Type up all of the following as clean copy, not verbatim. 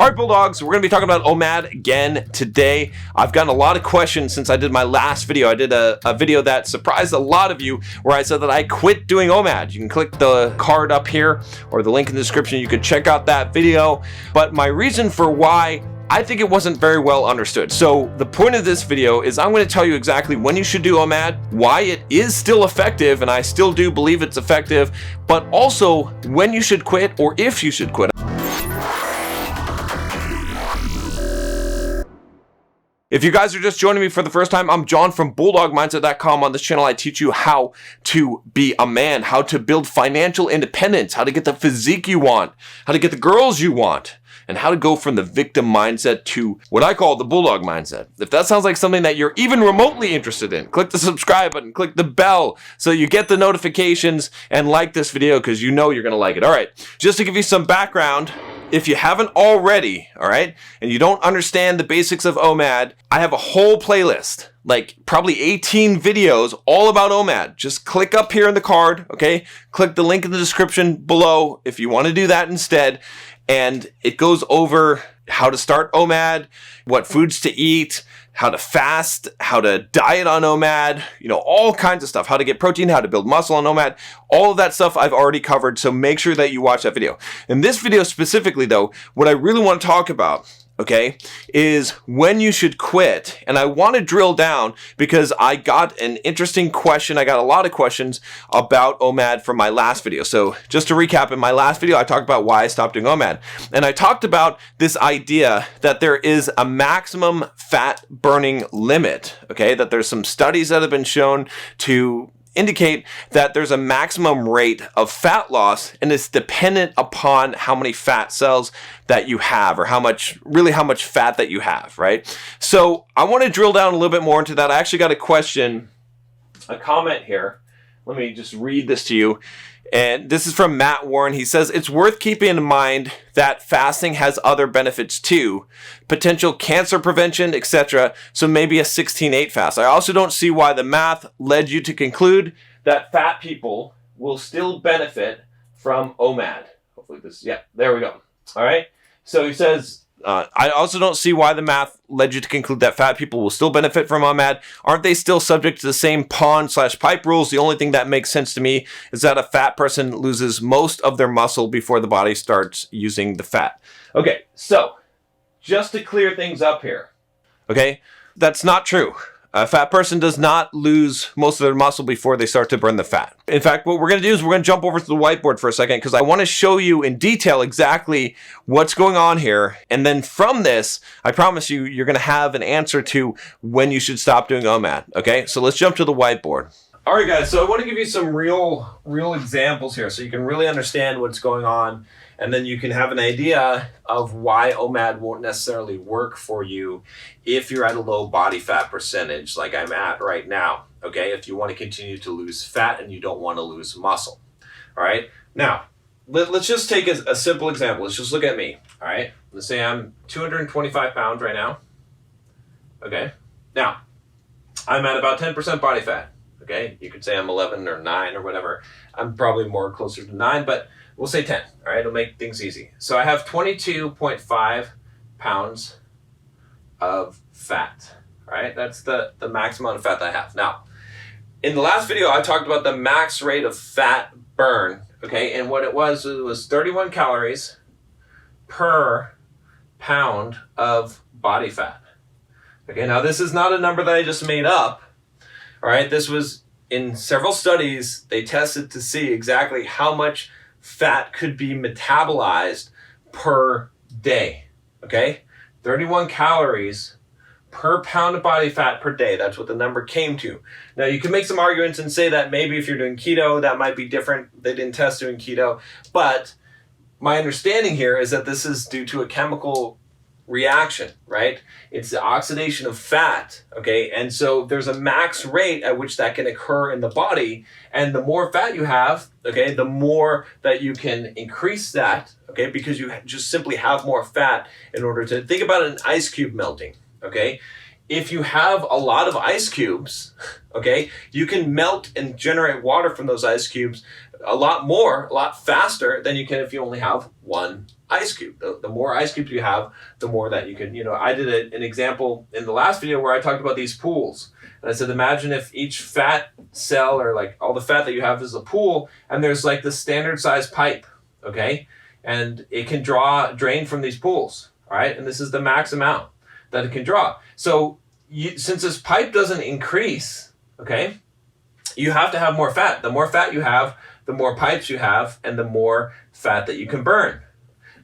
All right, Bulldogs, we're going to be talking about OMAD again today. I've gotten a lot of questions since I did my last video. I did a video that surprised a lot of you where I said that I quit doing OMAD. You can click the card up here or the link in the description. You can check out that video. But my reason for why, I think it wasn't very well understood. So the point of this video is I'm going to tell you exactly when you should do OMAD, why it is still effective, and I still do believe it's effective, but also when you should quit or if you should quit. If you guys are just joining me for the first time, I'm John from BulldogMindset.com. On this channel, I teach you how to be a man, how to build financial independence, how to get the physique you want, how to get the girls you want, and how to go from the victim mindset to what I call the Bulldog mindset. If that sounds like something that you're even remotely interested in, click the subscribe button, click the bell so you get the notifications, and like this video because you know you're going to like it. All right, just to give you some background, if you haven't already, all right, and you don't understand the basics of OMAD, I have a whole playlist, like probably 18 videos all about OMAD. Just click up here in the card, okay? Click the link in the description below if you want to do that instead. And it goes over how to start OMAD, what foods to eat, how to fast, how to diet on OMAD, you know, all kinds of stuff, how to get protein, how to build muscle on OMAD, all of that stuff I've already covered. So make sure that you watch that video. In this video specifically though, what I really want to talk about, okay, is when you should quit. And I want to drill down because I got an interesting question. I got a lot of questions about OMAD from my last video. So just to recap, in my last video, I talked about why I stopped doing OMAD. And I talked about this idea that there is a maximum fat burning limit, okay, that there's some studies that have been shown to indicate that there's a maximum rate of fat loss, and it's dependent upon how many fat cells that you have, or how much fat that you have, right? So I want to drill down a little bit more into that. I actually got a comment here. Let me just read this to you. And this is from Matt Warren. He says, it's worth keeping in mind that fasting has other benefits too, potential cancer prevention, etc. So maybe a 16-8 fast. I also don't see why the math led you to conclude that fat people will still benefit from OMAD. Hopefully this, yeah, there we go. All right. So he says, I also don't see why the math led you to conclude that fat people will still benefit from OMAD. Aren't they still subject to the same pond/pipe rules? The only thing that makes sense to me is that a fat person loses most of their muscle before the body starts using the fat. Okay, so just to clear things up here, okay, that's not true. A fat person does not lose most of their muscle before they start to burn the fat. In fact, what we're going to do is we're going to jump over to the whiteboard for a second because I want to show you in detail exactly what's going on here. And then from this, I promise you, you're going to have an answer to when you should stop doing OMAD. Okay, so let's jump to the whiteboard. All right, guys, so I want to give you some real examples here so you can really understand what's going on. And then you can have an idea of why OMAD won't necessarily work for you if you're at a low body fat percentage like I'm at right now, okay? If you want to continue to lose fat and you don't want to lose muscle, all right? Now, let's just take a simple example. Let's just look at me, all right? Let's say I'm 225 pounds right now, okay? Now, I'm at about 10% body fat, okay? You could say I'm 11 or 9 or whatever. I'm probably more closer to 9, but we'll say 10, all right? It'll make things easy. So I have 22.5 pounds of fat, all right? That's the max amount of fat that I have. Now, in the last video, I talked about the max rate of fat burn, okay? And what it was 31 calories per pound of body fat. Okay, now this is not a number that I just made up, all right? This was in several studies. They tested to see exactly how much fat could be metabolized per day, okay? 31 calories per pound of body fat per day. That's what the number came to. Now, you can make some arguments and say that maybe if you're doing keto, that might be different. They didn't test doing keto. But my understanding here is that this is due to a chemical reaction, right? It's the oxidation of fat, okay? And so there's a max rate at which that can occur in the body. And the more fat you have, okay, the more that you can increase that, okay, because you just simply have more fat in order to think about an ice cube melting, okay? If you have a lot of ice cubes, okay, you can melt and generate water from those ice cubes a lot faster than you can if you only have one ice cube. The more ice cubes you have, the more that you can, I did an example in the last video where I talked about these pools. And I said, imagine if each fat cell, or like all the fat that you have, is a pool, and there's like the standard size pipe, okay? And it can drain from these pools, all right? And this is the max amount that it can draw. So since this pipe doesn't increase, okay, you have to have more fat. The more fat you have, the more pipes you have, and the more fat that you can burn.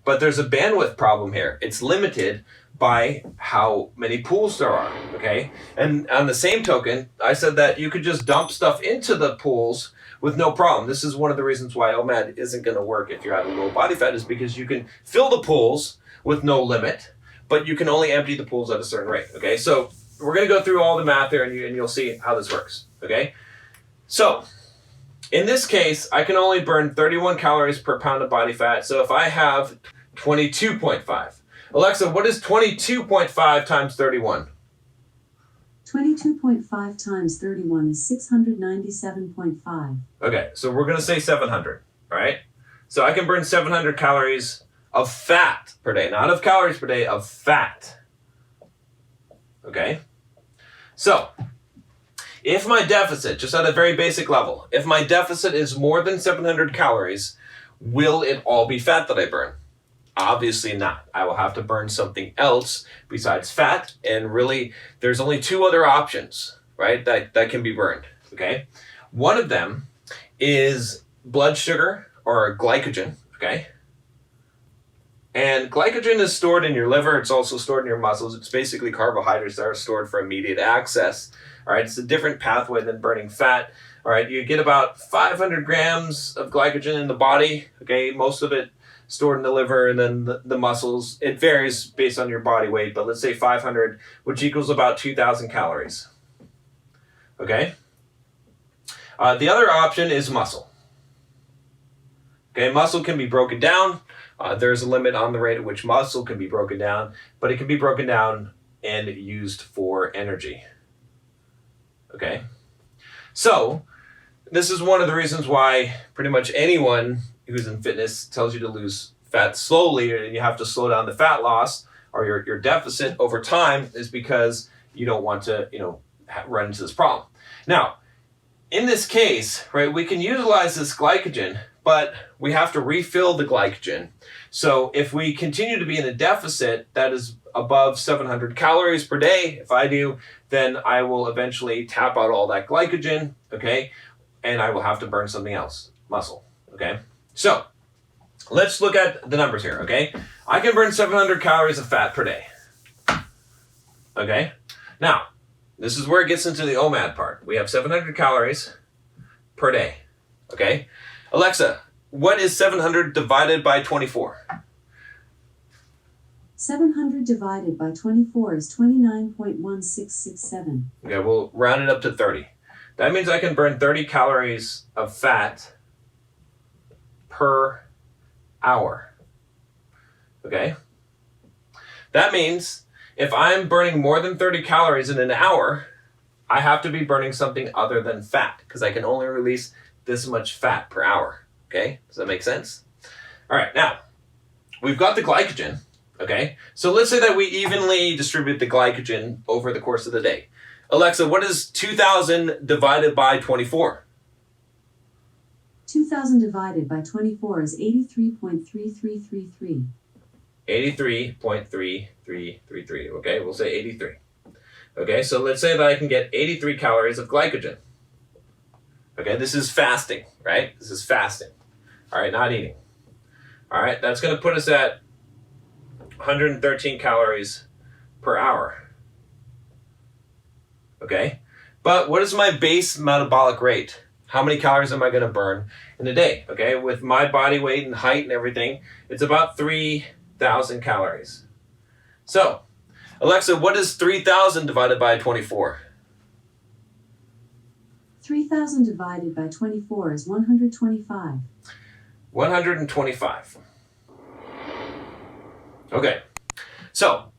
But there's a bandwidth problem here. It's limited by how many pools there are, okay? And on the same token, I said that you could just dump stuff into the pools with no problem. This is one of the reasons why OMAD isn't going to work if you're having low body fat, is because you can fill the pools with no limit, but you can only empty the pools at a certain rate, okay? So we're going to go through all the math there, and you'll see how this works, okay? So in this case, I can only burn 31 calories per pound of body fat. So if I have 22.5. Alexa, what is 22.5 times 31? 22.5 times 31 is 697.5. Okay, so we're going to say 700, all right? So I can burn 700 calories of fat per day, not of calories per day, of fat. Okay? So if my deficit, just at a very basic level, if my deficit is more than 700 calories, will it all be fat that I burn? Obviously not. I will have to burn something else besides fat, and really there's only two other options, right, that can be burned, okay? One of them is blood sugar or glycogen, okay? And glycogen is stored in your liver. It's also stored in your muscles. It's basically carbohydrates that are stored for immediate access. All right, it's a different pathway than burning fat. All right, you get about 500 grams of glycogen in the body. Okay, most of it stored in the liver, and then the muscles. It varies based on your body weight, but let's say 500, which equals about 2,000 calories. Okay. The other option is muscle. Okay, muscle can be broken down. There's a limit on the rate at which muscle can be broken down, but it can be broken down and used for energy. Okay, so this is one of the reasons why pretty much anyone who's in fitness tells you to lose fat slowly, and you have to slow down the fat loss or your deficit over time, is because you don't want to, run into this problem. Now, in this case, right, we can utilize this glycogen, but we have to refill the glycogen. So if we continue to be in a deficit that is above 700 calories per day, if I do, then I will eventually tap out all that glycogen, okay? And I will have to burn something else, muscle, okay? So let's look at the numbers here, okay? I can burn 700 calories of fat per day, okay? Now, this is where it gets into the OMAD part. We have 700 calories per day, okay? Alexa, what is 700 divided by 24? 700 divided by 24 is 29.1667. Okay, we'll round it up to 30. That means I can burn 30 calories of fat per hour. Okay? That means if I'm burning more than 30 calories in an hour, I have to be burning something other than fat, because I can only release this much fat per hour. Okay? Does that make sense? All right, now, we've got the glycogen. Okay? So let's say that we evenly distribute the glycogen over the course of the day. Alexa, what is 2,000 divided by 24? 2,000 divided by 24 is 83.3333. 83.3333. Okay, we'll say 83. Okay, so let's say that I can get 83 calories of glycogen. Okay, this is fasting, right? This is fasting. All right, not eating. All right, that's going to put us at 113 calories per hour. Okay, but what is my base metabolic rate? How many calories am I going to burn in a day? Okay, with my body weight and height and everything, it's about 3,000 calories. So, Alexa, what is 3,000 divided by 24? 3,000 divided by 24 is 125. 125. Okay, so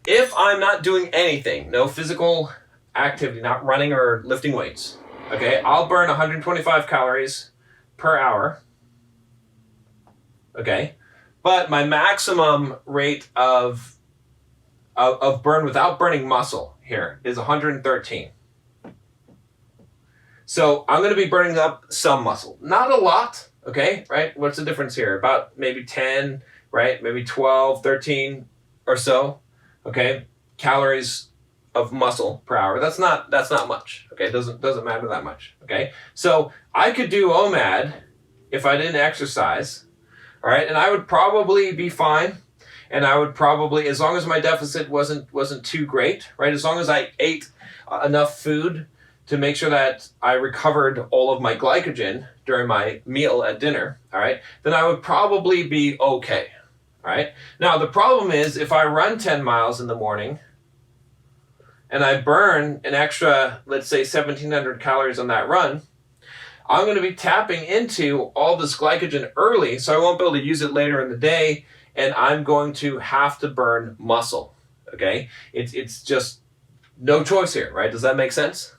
if I'm not doing anything, no physical activity, not running or lifting weights, okay, I'll burn 125 calories per hour, okay, but my maximum rate of burn without burning muscle here is 113. So I'm going to be burning up some muscle. Not a lot, okay, right? What's the difference here? About maybe 10, right? Maybe 12, 13 or so, okay, calories of muscle per hour. That's not much, okay? It doesn't matter that much, okay? So I could do OMAD if I didn't exercise, all right? And I would probably be fine. And I would probably, as long as my deficit wasn't too great, right? As long as I ate enough food to make sure that I recovered all of my glycogen during my meal at dinner, all right, then I would probably be okay, all right? Now, the problem is if I run 10 miles in the morning and I burn an extra, let's say 1,700 calories on that run, I'm going to be tapping into all this glycogen early, so I won't be able to use it later in the day, and I'm going to have to burn muscle, okay? It's just no choice here, right? Does that make sense?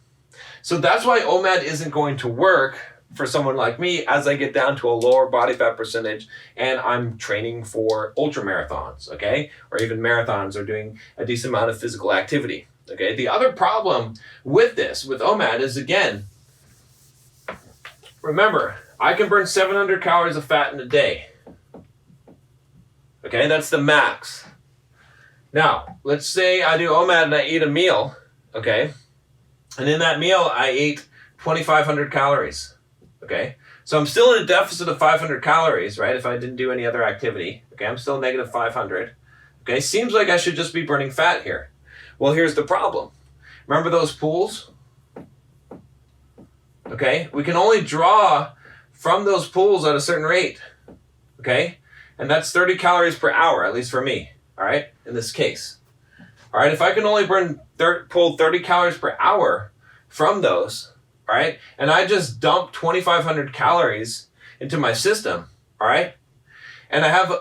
So that's why OMAD isn't going to work for someone like me as I get down to a lower body fat percentage and I'm training for ultra marathons, okay? Or even marathons or doing a decent amount of physical activity, okay? The other problem with this, with OMAD, is again, remember, I can burn 700 calories of fat in a day, okay? That's the max. Now, let's say I do OMAD and I eat a meal, okay? And in that meal, I ate 2,500 calories, okay? So I'm still in a deficit of 500 calories, right? If I didn't do any other activity, okay? I'm still negative 500, okay? Seems like I should just be burning fat here. Well, here's the problem. Remember those pools? Okay? We can only draw from those pools at a certain rate, okay? And that's 30 calories per hour, at least for me, all right? In this case. All right, if I can only pull 30 calories per hour from those, all right, and I just dump 2,500 calories into my system, all right, and I have,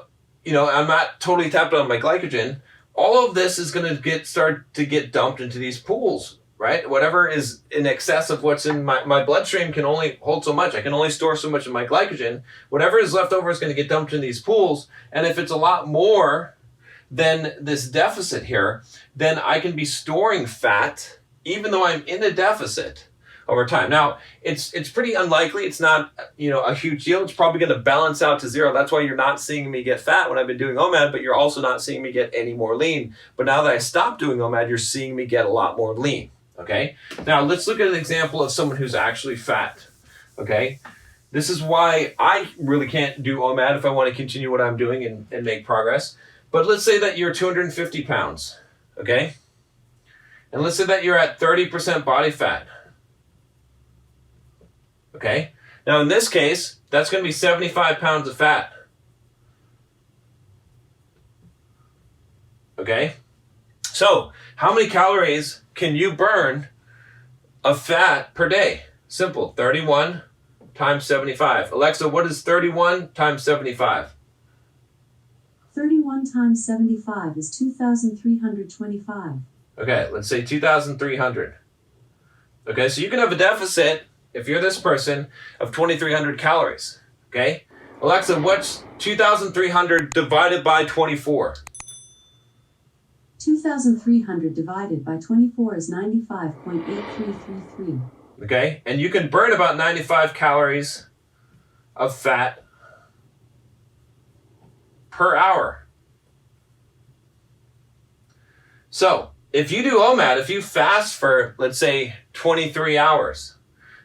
I'm not totally tapped on my glycogen, all of this is going to start to get dumped into these pools, right? Whatever is in excess of what's in my bloodstream can only hold so much. I can only store so much of my glycogen. Whatever is left over is going to get dumped in these pools, and if it's a lot more than this deficit here, then I can be storing fat even though I'm in a deficit over time. Now, it's pretty unlikely. It's not, a huge deal. It's probably going to balance out to zero. That's why you're not seeing me get fat when I've been doing OMAD, but you're also not seeing me get any more lean. But now that I stopped doing OMAD, you're seeing me get a lot more lean, okay? Now, let's look at an example of someone who's actually fat, okay? This is why I really can't do OMAD if I want to continue what I'm doing and make progress. But let's say that you're 250 pounds, okay? And let's say that you're at 30% body fat, okay? Now in this case, that's going to be 75 pounds of fat, okay? So how many calories can you burn of fat per day? Simple, 31 times 75. Alexa, what is 31 times 75? 31 times 75 is 2,325. Okay, let's say 2,300. Okay, so you can have a deficit, if you're this person, of 2,300 calories. Okay? Alexa, what's 2,300 divided by 24? 2,300 divided by 24 is 95.8333. Okay, and you can burn about 95 calories of fat per hour. So, if you do OMAD, if you fast for, let's say, 23 hours,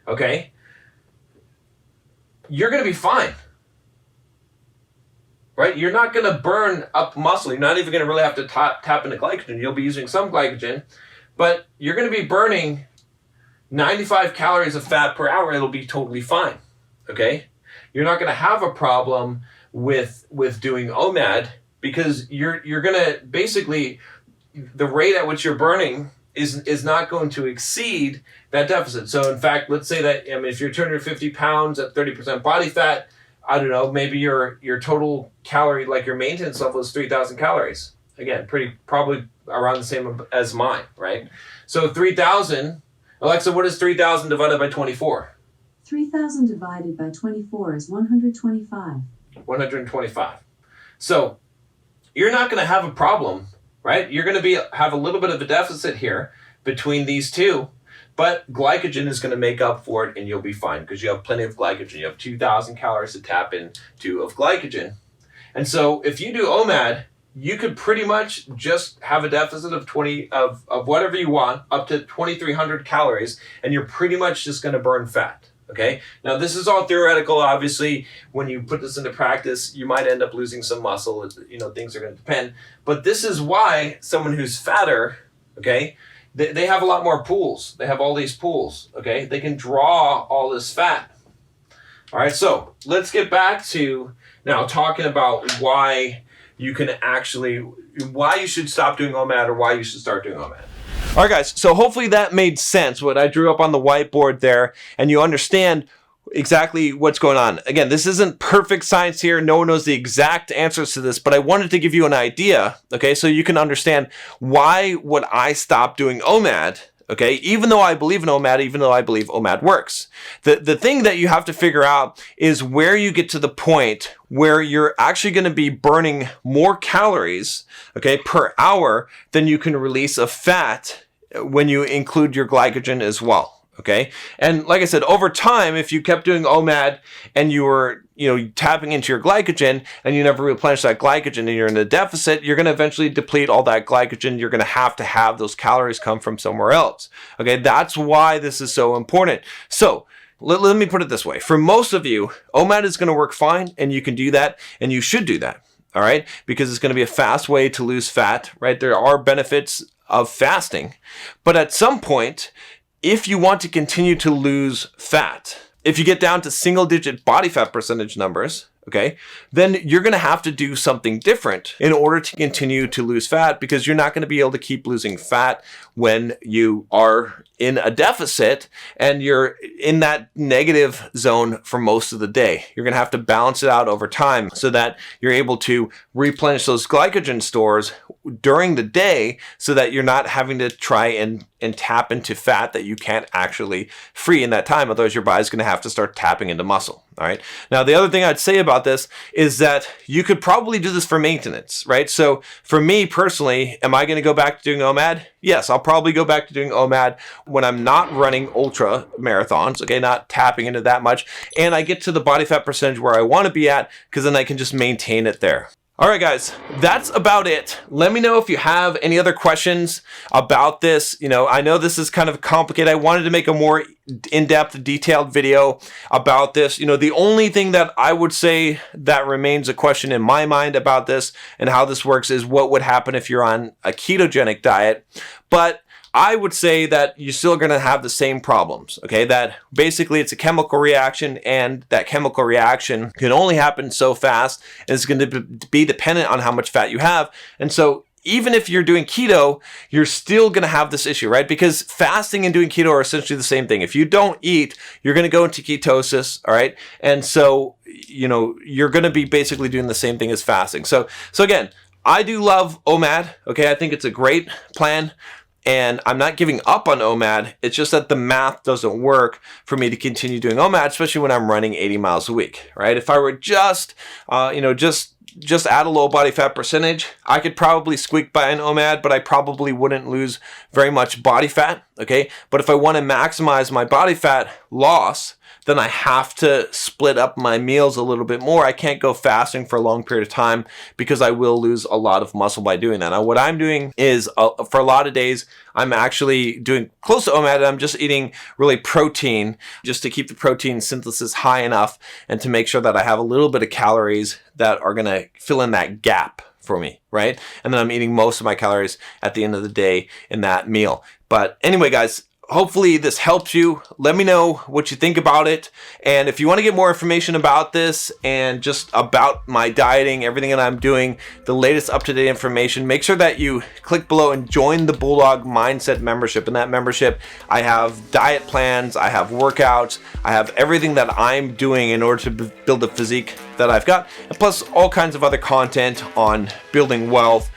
okay, you're going to be fine, right? You're not going to burn up muscle. You're not even going to really have to tap into glycogen. You'll be using some glycogen, but you're going to be burning 95 calories of fat per hour. It'll be totally fine, okay? You're not going to have a problem with doing OMAD because you're going to basically, the rate at which you're burning is not going to exceed that deficit. So in fact, let's say that if you're 250 pounds at 30% body fat, I don't know, maybe your total calorie, like your maintenance level is 3,000 calories. Again, probably around the same as mine, right? So 3,000, Alexa, what is 3,000 divided by 24? 3,000 divided by 24 is 125. 125. So you're not going to have a problem, right? You're going to have a little bit of a deficit here between these two, but glycogen is going to make up for it and you'll be fine because you have plenty of glycogen. You have 2,000 calories to tap into of glycogen. And so if you do OMAD, you could pretty much just have a deficit of whatever you want, up to 2,300 calories, and you're pretty much just going to burn fat. Okay. Now this is all theoretical. Obviously, when you put this into practice, you might end up losing some muscle. Things are going to depend. But this is why someone who's fatter, okay, they have a lot more pools. They have all these pools. Okay, they can draw all this fat. All right. So let's get back to now talking about why you should stop doing OMAD or why you should start doing OMAD. All right, guys, so hopefully that made sense, what I drew up on the whiteboard there, and you understand exactly what's going on. Again, this isn't perfect science here. No one knows the exact answers to this, but I wanted to give you an idea, okay, so you can understand why would I stop doing OMAD, okay, even though I believe in OMAD, even though I believe OMAD works. The thing that you have to figure out is where you get to the point where you're actually going to be burning more calories, okay, per hour than you can release of fat when you include your glycogen as well. Okay. And like I said, over time, if you kept doing OMAD and you were, tapping into your glycogen and you never replenish that glycogen and you're in a deficit, you're going to eventually deplete all that glycogen. You're going to have those calories come from somewhere else. Okay. That's why this is so important. So let me put it this way. For most of you, OMAD is going to work fine and you can do that and you should do that. All right. Because it's going to be a fast way to lose fat, right? There are benefits of fasting, but at some point, if you want to continue to lose fat, if you get down to single-digit body fat percentage numbers, okay, then you're going to have to do something different in order to continue to lose fat because you're not going to be able to keep losing fat when you are in a deficit and you're in that negative zone for most of the day. You're going to have to balance it out over time so that you're able to replenish those glycogen stores during the day so that you're not having to try and tap into fat that you can't actually free in that time. Otherwise, your body's going to have to start tapping into muscle. All right. Now, the other thing I'd say about this is that you could probably do this for maintenance, right? So for me personally, am I going to go back to doing OMAD? Yes, I'll probably go back to doing OMAD when I'm not running ultra marathons, okay, not tapping into that much. And I get to the body fat percentage where I want to be at because then I can just maintain it there. All right, guys, that's about it. Let me know if you have any other questions about this. I know this is kind of complicated. I wanted to make a more in-depth, detailed video about this. The only thing that I would say that remains a question in my mind about this and how this works is what would happen if you're on a ketogenic diet. But I would say that you're still going to have the same problems, okay? That basically it's a chemical reaction and that chemical reaction can only happen so fast and it's going to be dependent on how much fat you have. And so even if you're doing keto, you're still going to have this issue, right? Because fasting and doing keto are essentially the same thing. If you don't eat, you're going to go into ketosis, all right? And so, you're going to be basically doing the same thing as fasting. So again, I do love OMAD, okay? I think it's a great plan. And I'm not giving up on OMAD. It's just that the math doesn't work for me to continue doing OMAD, especially when I'm running 80 miles a week, right? If I were just at a low body fat percentage, I could probably squeak by an OMAD, but I probably wouldn't lose very much body fat, okay? But if I want to maximize my body fat loss, then I have to split up my meals a little bit more. I can't go fasting for a long period of time because I will lose a lot of muscle by doing that. Now, what I'm doing is for a lot of days, I'm actually doing close to OMAD. I'm just eating really protein just to keep the protein synthesis high enough and to make sure that I have a little bit of calories that are going to fill in that gap for me, right? And then I'm eating most of my calories at the end of the day in that meal. But anyway, guys, hopefully this helps you. Let me know what you think about it. And if you want to get more information about this and just about my dieting, everything that I'm doing, the latest up-to-date information, make sure that you click below and join the Bulldog Mindset membership. In that membership, I have diet plans, I have workouts, I have everything that I'm doing in order to build the physique that I've got, and plus all kinds of other content on building wealth,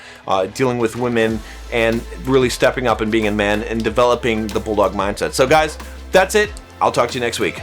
dealing with women, and really stepping up and being a man and developing the Bulldog mindset. So guys, that's it. I'll talk to you next week.